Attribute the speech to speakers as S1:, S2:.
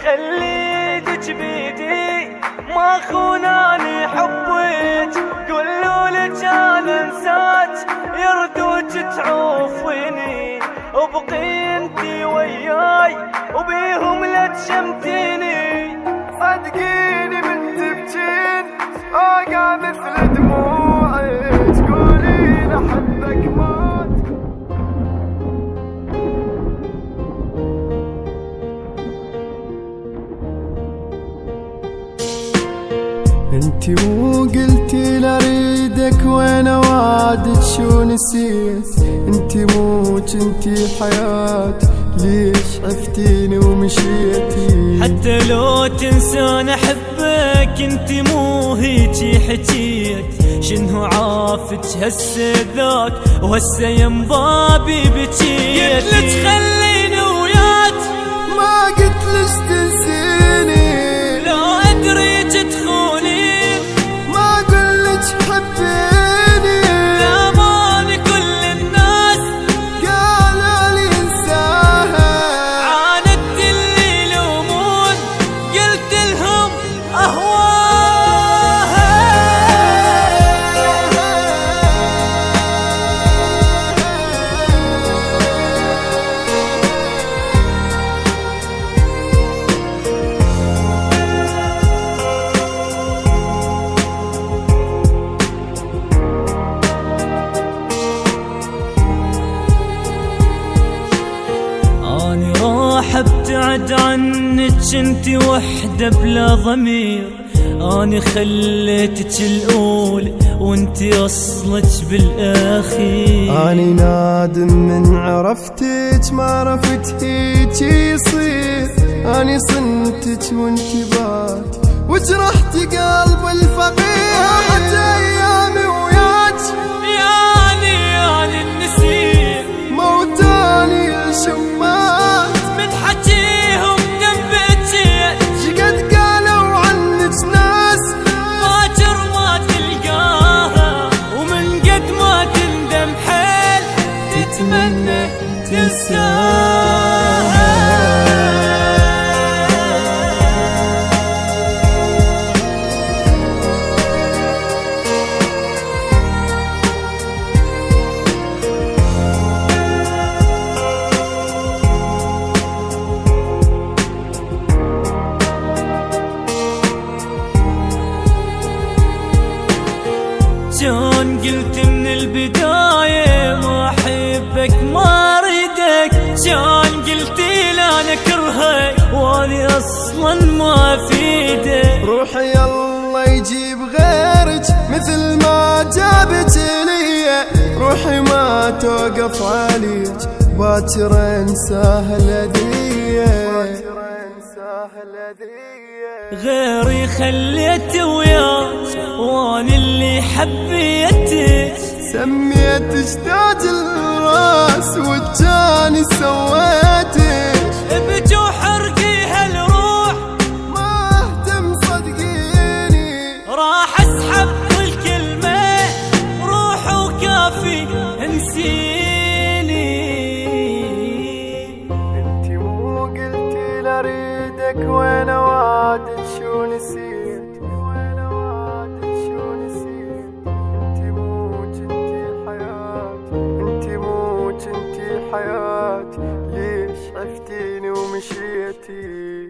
S1: خليتك بيدي ما خوناني حبك، قولوا لك انا انساك يردوك تعوفيني، وبقي انتي وياي وبيهم لا تشمتيني.
S2: صدقيني من تبكين اوقع مثل دموعك، تقولين احبك مات. انتي مو قلتي لاريدك وانا وعدك شو نسيت، انتي مو جنتي حياة ليش عفتيني ومشيتي.
S1: حتى لو تنسان احبك انتي مو هيجي حكيت، شنو عافك هسه ذاك وهسه يم بابي بكيت. قلت لك خليني وياك
S2: ما قلت لك تنسيني،
S1: لا ادري تدخلي
S2: ما قلت حبيني،
S1: لا ماني كل الناس
S2: قالوا لي انساها.
S1: عاندت اللي يلومون قلت لهم اهواها. اني راح ابتعد عنك انتي وحدة بلا ضمير، اني خليتك الاولى وانتي اصلك بالاخير.
S2: اني نادم من عرفتك ما عرفت هيجي يصير، اني صنتك وانتي بات وجرحتي قلب الفقير. راحت ايامي وياك
S1: يعني النسيم
S2: موتاني الشمات،
S1: من حكيهم دمبتين
S2: شقد قالوا عنك ناس
S1: باكر ما تلقاها، ومن قد ما تندم حيل تتمنى تنساها. كان قلت من البداية ما أحبك ما أريدك، كان قلتي لا نكرهك واني أصلا ما أفيدك.
S2: روحي الله يجيب غيرك مثل ما جابت لي، روحي ما توقف عليك باكر انساها الأذية.
S1: غيري خليت وياك واني اللي حبيتك،
S2: سميتش تاج الراس والجاني سويتش.
S1: ابجي وحرقي هالروح
S2: ما اهتم صدقيني،
S1: راح اسحب كل كلمة روح وكافي انسيني.
S2: انتي مو قلتي لاريدك وانا وعدك شو نسيت، وانا وعدك شو نسيت. انتي مو جنتي حياتي، انتي مو جنتي حياتي ليش عفتيني ومشيتي.